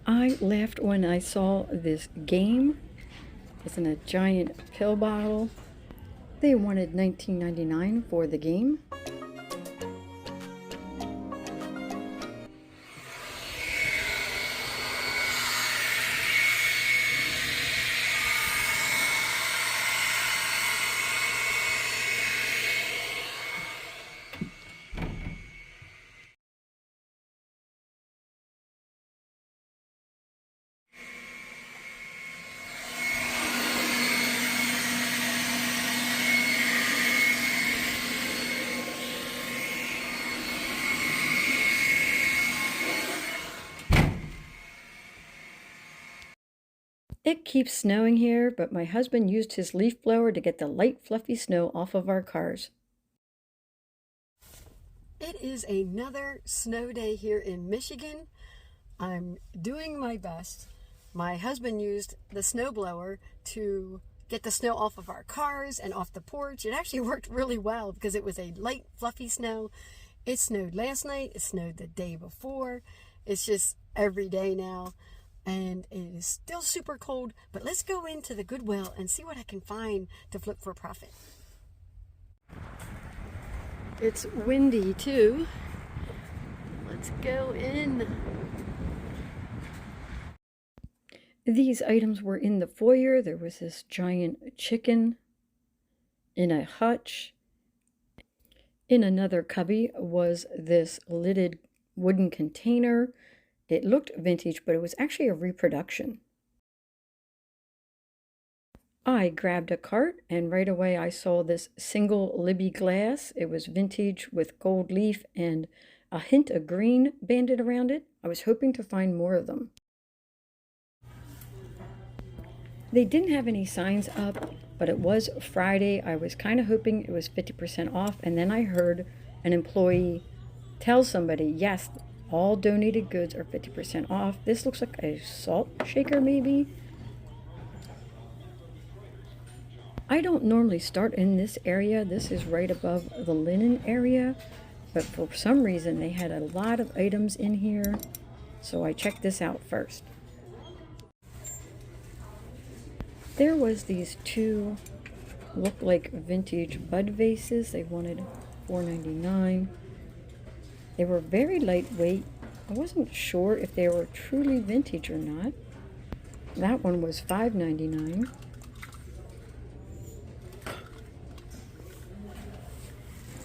I laughed when I saw this game. It's in a giant pill bottle. They wanted $19.99 for the game. It keeps snowing here, but my husband used his leaf blower to get the light, fluffy snow off of our cars. It is another snow day here in Michigan. I'm doing my best. My husband used the snowblower to get the snow off of our cars and off the porch. It actually worked really well because it was a light, fluffy snow. It snowed last night. It snowed the day before. It's just every day now. And it is still super cold, but let's go into the Goodwill and see what I can find to flip for a profit. It's windy too. Let's go in. These items were in the foyer. There was this giant chicken in a hutch. In another cubby was this lidded wooden container. It looked vintage, but it was actually a reproduction. I grabbed a cart, and right away I saw this single Libby glass. It was vintage with gold leaf and a hint of green banded around it. I was hoping to find more of them. They didn't have any signs up, but it was Friday. I was kind of hoping it was 50% off, and then I heard an employee tell somebody, yes, all donated goods are 50% off. This looks like a salt shaker, maybe. I don't normally start in this area. This is right above the linen area, but for some reason they had a lot of items in here, so I checked this out first. There was these two look like vintage bud vases. They wanted $4.99. They were very lightweight. I wasn't sure if they were truly vintage or not. That one was $5.99.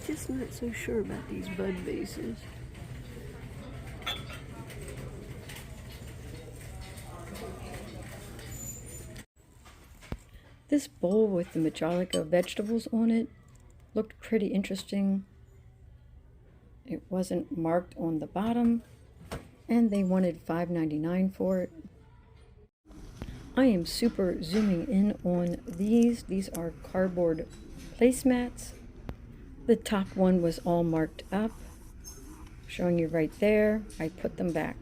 Just not so sure about these bud vases. This bowl with the majolica vegetables on it looked pretty interesting. It wasn't marked on the bottom, and they wanted $5.99 for it. I am super zooming in on these. These are cardboard placemats. The top one was all marked up, showing you right there. I put them back.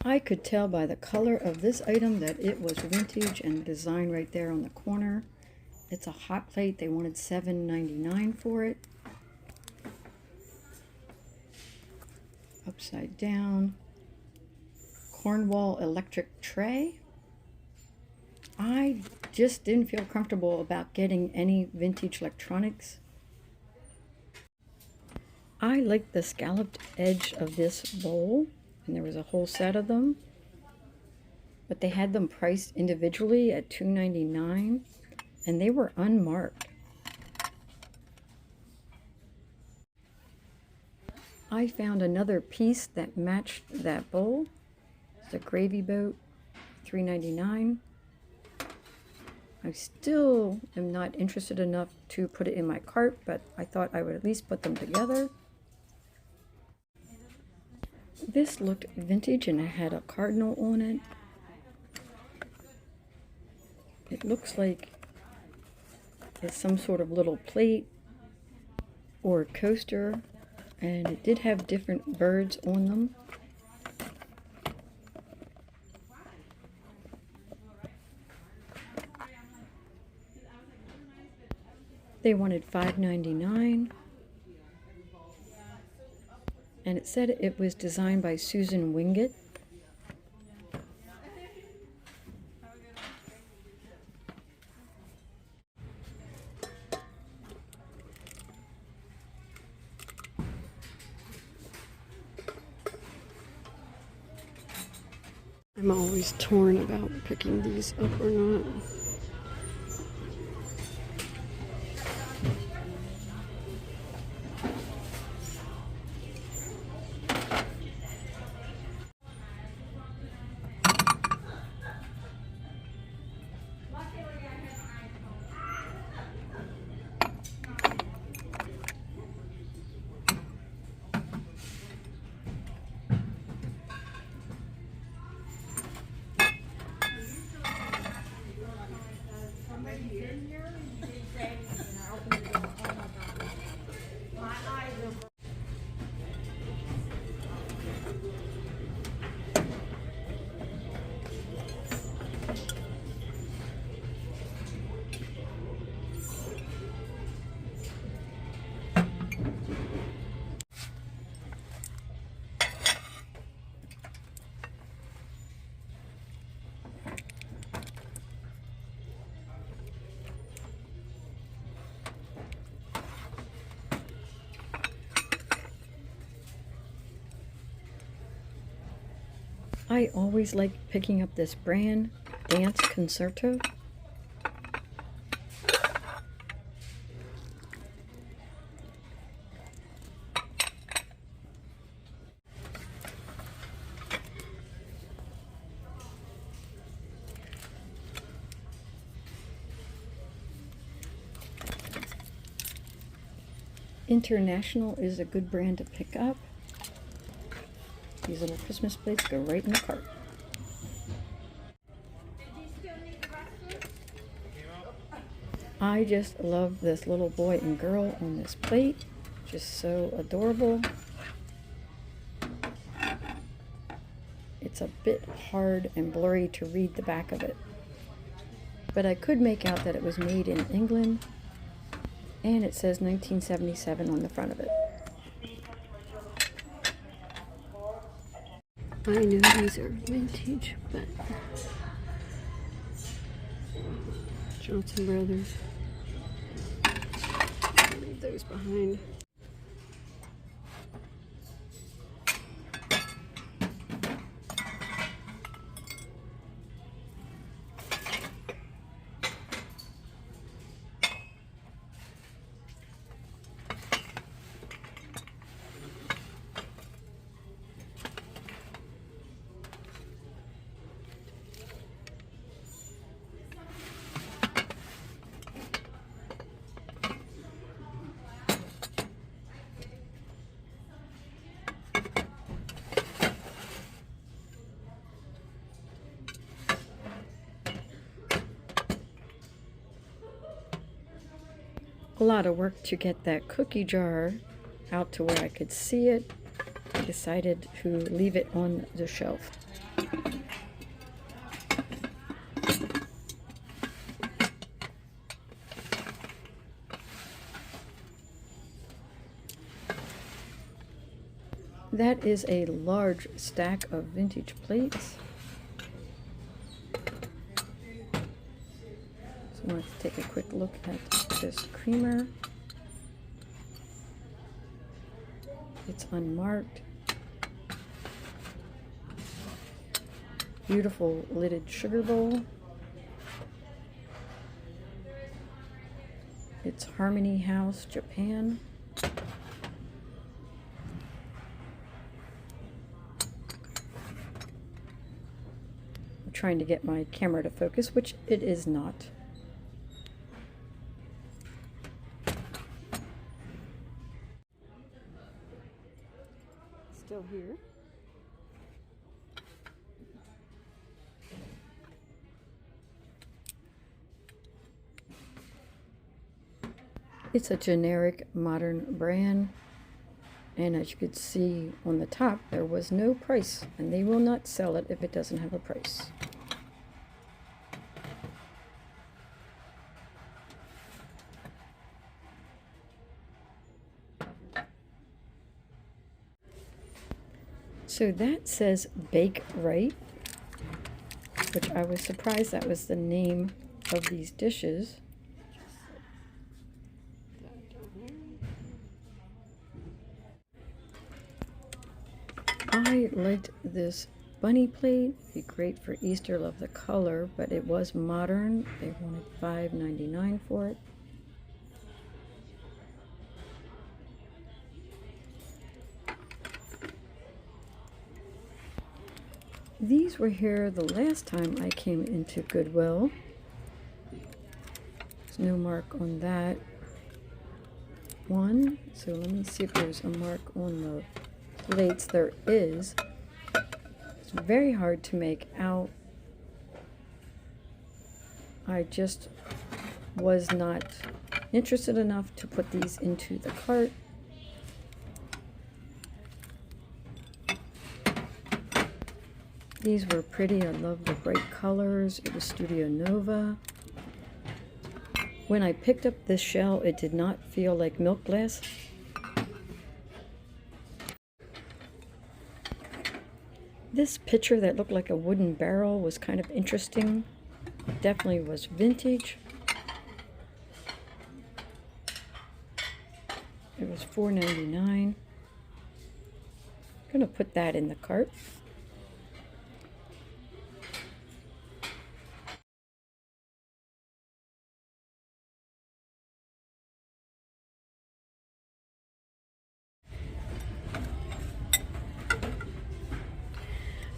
I could tell by the color of this item that it was vintage, and the design right there on the corner. It's a hot plate. They wanted $7.99 for it. Upside down. Cornwall electric tray. I just didn't feel comfortable about getting any vintage electronics. I like the scalloped edge of this bowl, and there was a whole set of them, but they had them priced individually at $2.99, and they were unmarked. I found another piece that matched that bowl. It's a gravy boat, $3.99. I still am not interested enough to put it in my cart, but I thought I would at least put them together. This looked vintage and it had a cardinal on it. It looks like it's some sort of little plate or coaster, and it did have different birds on them. They wanted $5.99, and it said it was designed by Susan Wingate. I'm always torn about picking these up or not. I always like picking up this brand, Dance Concerto. International is a good brand to pick up. These little Christmas plates go right in the cart. I just love this little boy and girl on this plate. Just so adorable. It's a bit hard and blurry to read the back of it, but I could make out that it was made in England, and it says 1977 on the front of it. I know these are vintage, but Johnson Brothers. Leave those behind. A lot of work to get that cookie jar out to where I could see it. I decided to leave it on the shelf. That is a large stack of vintage plates. So let's take a quick look at this creamer. It's unmarked. Beautiful lidded sugar bowl. It's Harmony House, Japan. I'm trying to get my camera to focus, which it is not. Still here. It's a generic modern brand, and as you could see on the top, there was no price, and they will not sell it if it doesn't have a price. So that says Bake Right, which I was surprised that was the name of these dishes. I liked this bunny plate. Be great for Easter. Love the color, but it was modern. They wanted $5.99 for it. These were here the last time I came into Goodwill. There's no mark on that one. So let me see if there's a mark on the plates. There is. It's very hard to make out. I just was not interested enough to put these into the cart. These were pretty. I love the bright colors. It was Studio Nova. When I picked up this shell, it did not feel like milk glass. This picture that looked like a wooden barrel was kind of interesting. It definitely was vintage. It was $4.99. I'm going to put that in the cart.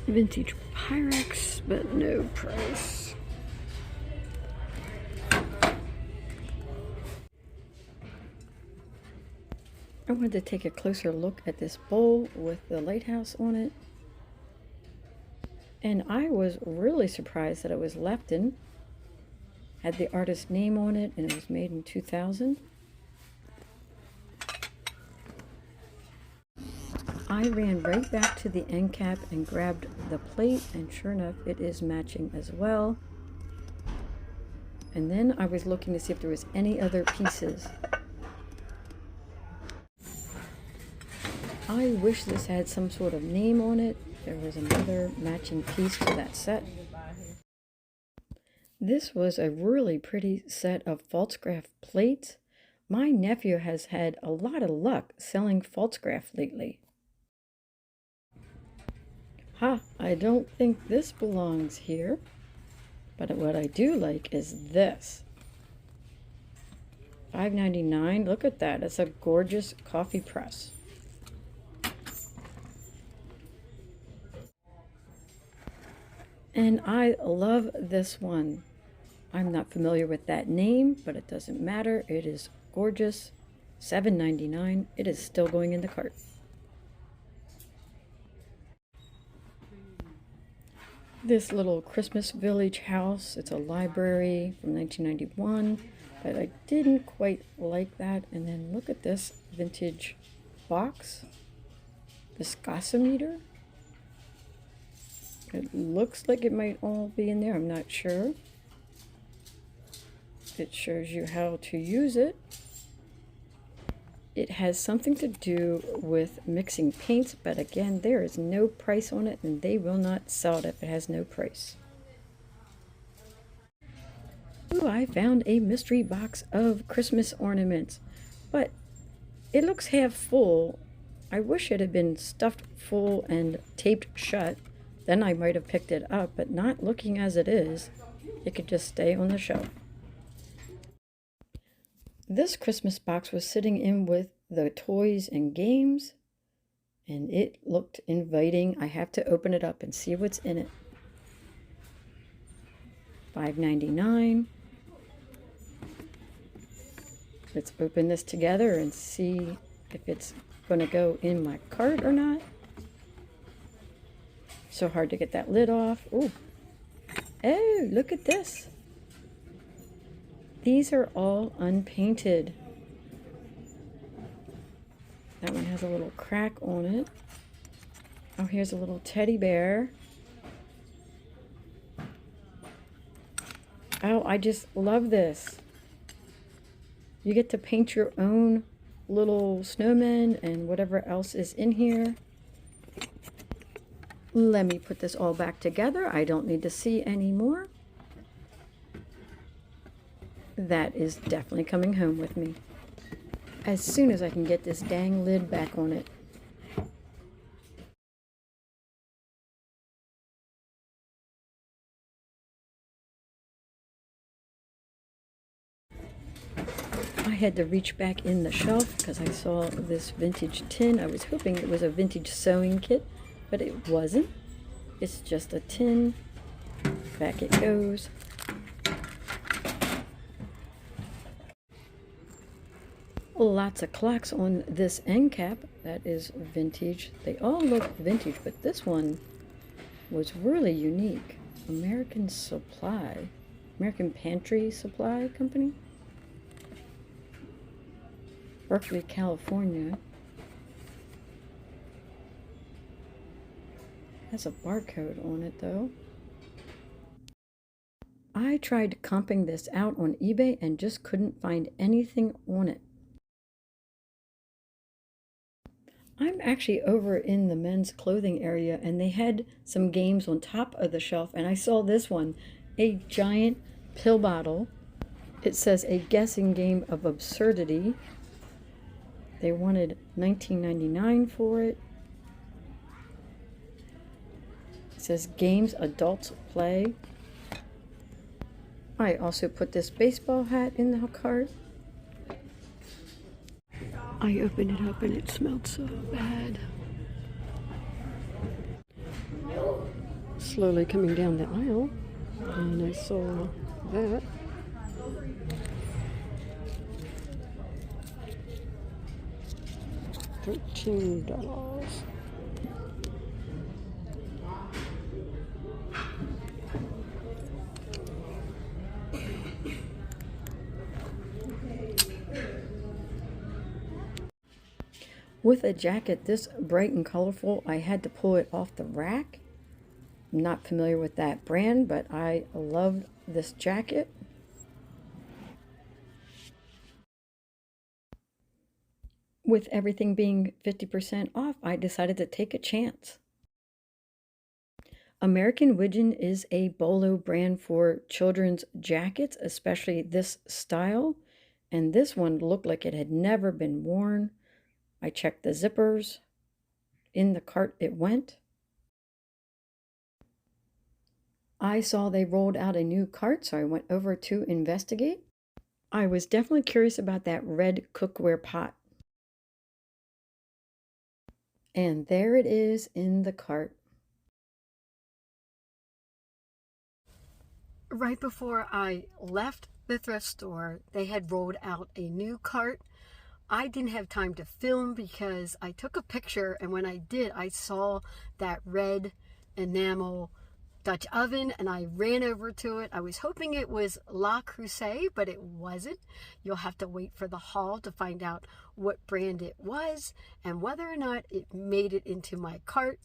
Vintage Pyrex, but no price. I wanted to take a closer look at this bowl with the lighthouse on it. And I was really surprised that it was Lepton. Had the artist's name on it, and it was made in 2000. I ran right back to the end cap and grabbed the plate, and sure enough, it is matching as well. And then I was looking to see if there was any other pieces. I wish this had some sort of name on it. There was another matching piece to that set. This was a really pretty set of false-graph plates. My nephew has had a lot of luck selling false-graph lately. Ha! I don't think this belongs here. But what I do like is this. $5.99. Look at that. It's a gorgeous coffee press. And I love this one. I'm not familiar with that name, but it doesn't matter. It is gorgeous. $7.99. It is still going in the cart. This little Christmas village house. It's a library from 1991, but I didn't quite like that. And then look at this vintage box. Viscosometer. It looks like it might all be in there. I'm not sure. It shows you how to use it. It has something to do with mixing paints, but again, there is no price on it, and they will not sell it if it has no price. Ooh, I found a mystery box of Christmas ornaments, but it looks half full. I wish it had been stuffed full and taped shut. Then I might have picked it up, but not looking as it is. It could just stay on the shelf. This Christmas box was sitting in with the toys and games, and it looked inviting. I have to open it up and see what's in it. $5.99. Let's open this together and see if it's going to go in my cart or not. So hard to get that lid off. Ooh. Oh, look at this. These are all unpainted. That one has a little crack on it. Oh, here's a little teddy bear. Oh, I just love this. You get to paint your own little snowman and whatever else is in here. Let me put this all back together. I don't need to see anymore. That is definitely coming home with me as soon as I can get this dang lid back on it. had to reach back in the shelf because I saw this vintage tin. I was hoping it was a vintage sewing kit, but it wasn't. It's just a tin. Back it goes. Lots of clocks on this end cap. That is vintage. They all look vintage, but this one was really unique. American Pantry Supply Company. Berkeley, California. Has a barcode on it though. I tried comping this out on eBay and just couldn't find anything on it. I'm actually over in the men's clothing area and they had some games on top of the shelf, and I saw this one, a giant pill bottle. It says a guessing game of absurdity. They wanted $19.99 for it. It says games adults play. I also put this baseball hat in the cart. I opened it up and it smelled so bad. Slowly coming down the aisle, and I saw that. $13. With a jacket this bright and colorful, I had to pull it off the rack. I'm not familiar with that brand, but I loved this jacket. With everything being 50% off, I decided to take a chance. American Widgeon is a bolo brand for children's jackets, especially this style. And this one looked like it had never been worn. I checked the zippers. In the cart it went. I saw they rolled out a new cart, so I went over to investigate. I was definitely curious about that red cookware pot. And there it is in the cart. Right before I left the thrift store, they had rolled out a new cart. I didn't have time to film because I took a picture, and when I did, I saw that red enamel Dutch oven and I ran over to it. I was hoping it was Le Creuset, but it wasn't. You'll have to wait for the haul to find out what brand it was and whether or not it made it into my cart.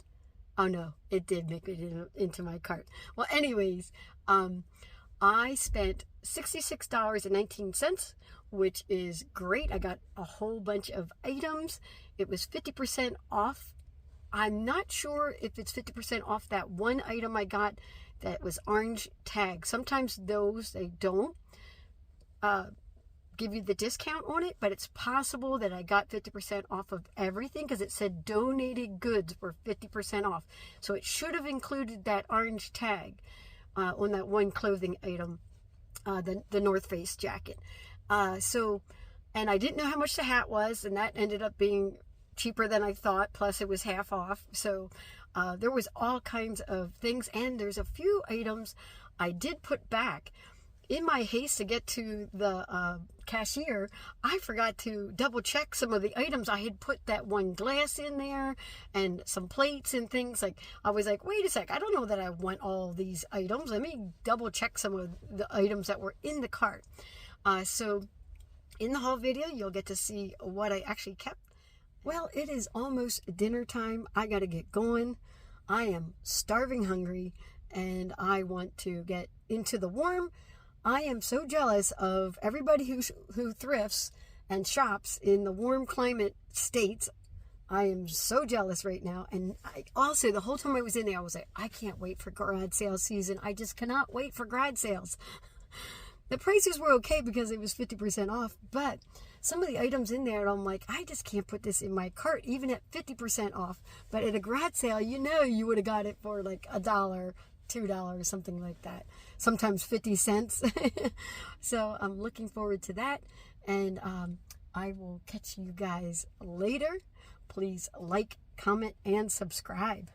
Oh no, it did make it into my cart. Well, anyways, I spent $66.19, which is great. I got a whole bunch of items. It was 50% off. I'm not sure if it's 50% off that one item I got that was orange tag. Sometimes those, they don't give you the discount on it, but it's possible that I got 50% off of everything because it said donated goods were 50% off. So it should have included that orange tag on that one clothing item, the North Face jacket. And I didn't know how much the hat was, and that ended up being cheaper than I thought, plus it was half off. So there was all kinds of things, and there's a few items I did put back. In my haste to get to the cashier, I forgot to double check some of the items. I had put that one glass in there and some plates and things. Like, I was like, wait a sec, I don't know that I want all these items. Let me double check some of the items that were in the cart. So in the haul video, you'll get to see what I actually kept. Well, it is almost dinner time. I got to get going. I am starving hungry and I want to get into the warm. I am so jealous of everybody who thrifts and shops in the warm climate states. I am so jealous right now. And I also, the whole time I was in there, I was like, I can't wait for garage sale season. I just cannot wait for garage sales. The prices were okay because it was 50% off, but some of the items in there, I'm like, I just can't put this in my cart, even at 50% off. But at a garage sale, you know, you would have got it for like $1, $2, something like that. Sometimes 50 cents. So I'm looking forward to that. And I will catch you guys later. Please like, comment, and subscribe.